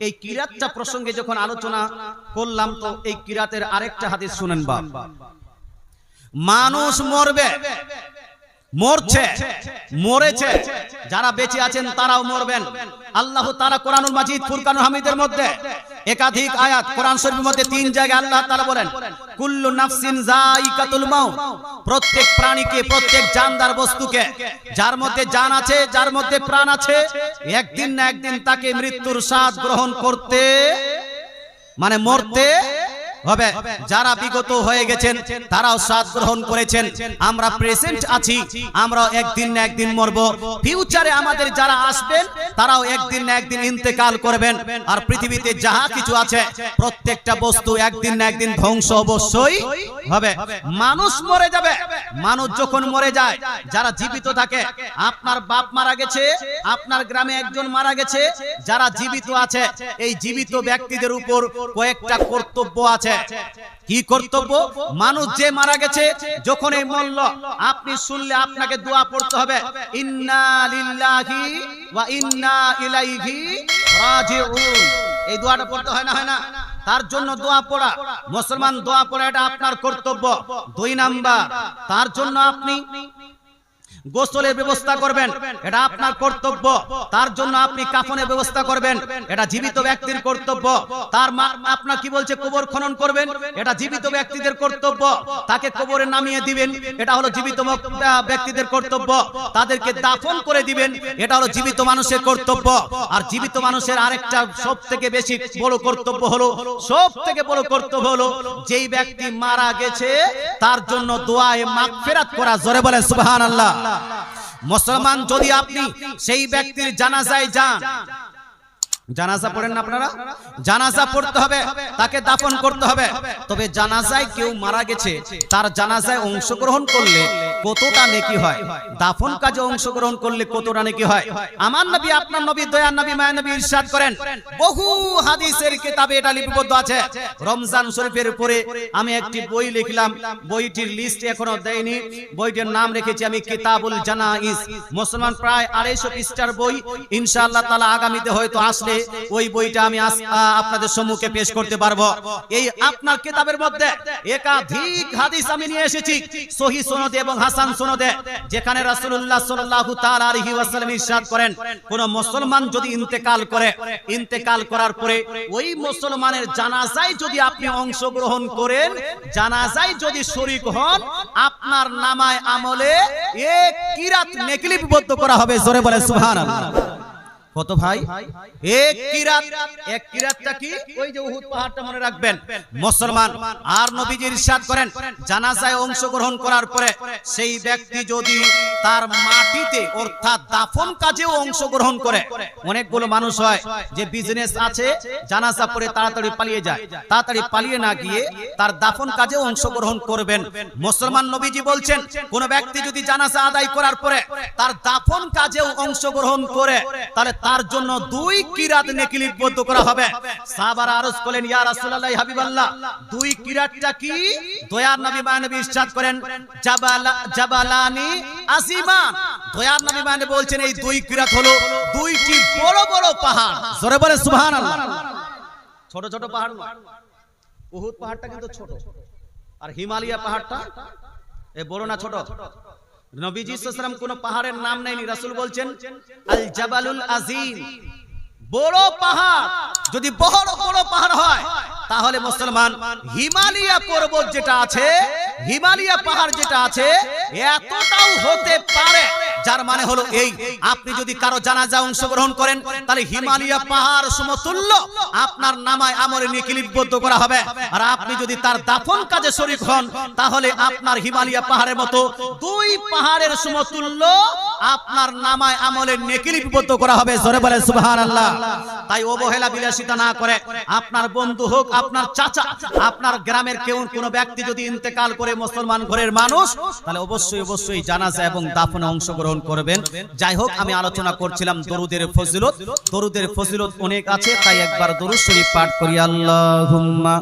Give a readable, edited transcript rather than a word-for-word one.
এই কিরাতটা প্রসঙ্গে যখন আলোচনা করলাম, তো এই কিরাতের আরেকটা হাদিস শুনেন। বা মানুষ মরবে, মরছে, মরেছে, যারা বেঁচে আছেন তারাও মরবেন। আল্লাহ তাআলা কোরআনুল মাজিদ ফুরকানুল হামিদের মধ্যে একাধিক আয়াত, কোরআন শরীফের মধ্যে 3 জায়গায় আল্লাহ তাআলা বলেন কুল্লু নাফসিন যায়িকাতুল মাউত, প্রত্যেক প্রাণীকে, প্রত্যেক জানদার বস্তুকে, যার মধ্যে জান আছে, যার মধ্যে প্রাণ আছে, একদিন না একদিন তাকে মৃত্যুর স্বাদ গ্রহণ করতে, মানে মরতে হবে। যারা বিগত হয়ে গেছেন তারাও স্বাদ গ্রহণ করেছেন, আমরা প্রেজেন্ট আছি, আমরাও একদিন না একদিন মরব। ফিউচারে আমাদের যারা আসবেন তারাও একদিন না একদিন ইন্তেকাল করবেন। আর পৃথিবীতে যাহা কিছু আছে প্রত্যেকটা বস্তু একদিন না একদিন ধ্বংস অবশ্যই হবে। মানুষ মরে যাবে। মানুষ যখন মরে যায়, যারা জীবিত থাকে, আপনার বাপ মারা গেছে, আপনার গ্রামে একজন মারা গেছে, যারা জীবিত আছে এই জীবিত ব্যক্তিদের উপর কয়েকটা কর্তব্য আছে। কি কর্তব্য? মানুষ যে মারা গেছে যখন এই মরল, আপনি শুনলে আপনাকে দোয়া পড়তে হবে, ইন্না লিল্লাহি ওয়া ইন্না ইলাইহি রাজিউন। এই দোয়াটা পড়তে হয় না, হয় না? তার জন্য দোয়া পড়া, মুসলমান দোয়া পড়া, এটা আপনার কর্তব্য। 2 নাম্বার, তার জন্য আপনি গোসলের ব্যবস্থা করবেন, এটা আপনার কর্তব্য। তার জন্য আপনি কাফনের ব্যবস্থা করবেন, এটা জীবিত ব্যক্তির কর্তব্য। তার আপনার কি বলছে, কবর খনন করবেন, এটা জীবিত ব্যক্তিদের কর্তব্য। তাকে কবরে নামিয়ে দিবেন, এটা হলো জীবিত ব্যক্তিদের কর্তব্য। তাদেরকে দাফন করে দিবেন, এটা হলো জীবিত মানুষের কর্তব্য। আর জীবিত মানুষের আরেকটা সব থেকে বেশি বড় কর্তব্য হলো, সব থেকে বড় কর্তব্য হলো, যেই ব্যক্তি মারা গেছে তার জন্য দোয়ায়ে মাগফিরাত করা। জোরে বলেন সুবহানাল্লাহ। মুসলমান যদি আপনি সেই ব্যক্তির জানাজায় যান, জানাজা পড়েন না আপনারা? জানাজা পড়তে হবে, তাকে দাফন করতে হবে। তবে জানাজায় কেউ মারা গেছে, তার জানাজায় অংশগ্রহণ করলে কতটা নেকি হয়, দাফন কাজে অংশগ্রহণ করলে কতটা নেকি হয়। আমার নবী, আপনার নবী, দয়ার নবী, মায়ের নবী ইরশাদ করেন, বহু হাদিসের কিতাবে এটা লিপিবদ্ধ আছে। রমজান শরীফের উপরে আমি একটি বই লিখলাম, বইটির লিস্ট এখনো দেয়নি, বইটির নাম রেখেছি আমি কিতাবুল জানাইজ। মুসলমান প্রায় 250 পৃষ্ঠার বই। ইনশাআল্লাহ তাআলা আগামীতে হয়তো আসলে ওই বইটা আমি আপনাদের সম্মুখে পেশ করতে পারবো। এই আপনার কিতাবের মধ্যে একাধিক হাদিস আমি নিয়ে এসেছি সহিহ সনদে এবং হাসান সনদে, যেখানে রাসূলুল্লাহ সাল্লাল্লাহু তাআলা আলাইহি ওয়াসাল্লাম ইরশাদ করেন, কোন মুসলমান যদি ইন্তেকাল করে, ইন্তেকাল করার পরে ওই মুসলমানের জানাজায় যদি আপনি অংশগ্রহণ করেন, জানাজায় যদি শরীক হন, আপনার নামায় আমলে 1 কিরাত নেকি লিপিবদ্ধ করা হবে। জোরে বলে সুবহানাল্লাহ। কত ভাই? 1 কিরাত। 1 কিরাতটা কি? ওই যে উহুদ পাহাড়টা মনে রাখবেন মুসলমান। আর নবীজি ইরশাদ করেন, জানাজায় অংশগ্রহণ করার পরে সেই ব্যক্তি যদি তার মাটিতে অর্থাৎ দাফন কাজেও অংশগ্রহণ করে, অনেকগুলো মানুষ হয় যে বিজনেস আছে, জানাজা পড়ে তাড়াতাড়ি পালিয়ে যায়, তাড়াতাড়ি পালিয়ে না গিয়ে তার দাফন কাজেও অংশগ্রহণ করবেন। মুসলমান নবীজি বলছেন, কোন ব্যক্তি যদি জানাজা আদায় করার পরে তার দাফন কাজেও অংশগ্রহণ করে, তাহলে তার জন্য 2 কিরাত নেকি লিপিবদ্ধ করা হবে। সাহাবারা আরজ করলেন, ইয়া রাসূলুল্লাহ, হাবিবাল্লাহ, 2 কিরাতটা কি? দয়ার নবী মায়ের নবী ইরশাদ করেন, জাবালানি আসিমান। দয়ার নবী মায়ের নবী বলছেন, এই 2 কিরাত হলো 2টি বড় বড় পাহাড়। জোরে বলে সুবহানাল্লাহ। ছোট ছোট পাহাড় না, উহুদ পাহাড়টা কিন্তু ছোট, আর হিমালয় পাহাড়টা এ বড় না ছোট? নবীজি সাল্লাল্লাহু আলাইহি ওয়াসাল্লাম কোন পাহাড়ের নাম নেয়নি, রাসূল বলছেন আল জাবালুল আযীম, বড় পাহাড়। যদি বড় বড় পাহাড় হয়, তাহলে মুসলমান হিমালয় পর্বত যেটা আছে, হিমালয় পাহাড় যেটা আছে, এতটাও হতে পারে। যার মানে হলো এই, আপনি যদি কারো জানাজা অংশগ্রহণ করেন, তাহলে হিমালয় পাহাড় সমতুল্য আপনার নামায় আমলে নেকি লিপিবদ্ধ করা হবে। আর আপনি যদি তার দাফন কাজে শরীক হন, তাহলে আপনার হিমালয় পাহাড়ের মতো 2 পাহাড়ের সমতুল্য আপনার নামায় আমলে নেকি লিপিবদ্ধ করা হবে। জোরে বলেন সুবহানাল্লাহ। তাই অবহেলা বিলাসিতা না করে, আপনার বন্ধু হোক, আপনার চাচা, আপনার গ্রামের কেউ কোন ব্যক্তি যদি ইন্তেকাল করে, মুসলমান ঘরের মানুষ, তাহলে অবশ্যই অবশ্যই জানাজা এবং দাফনে অংশগ্রহণ করবেন। যাই হোক, আমি আলোচনা করছিলাম দরুদের ফজিলত। দরুদের ফজিলত অনেক আছে, তাই একবার দরুদ শরীফ পাঠ করি। আল্লাহুম্মা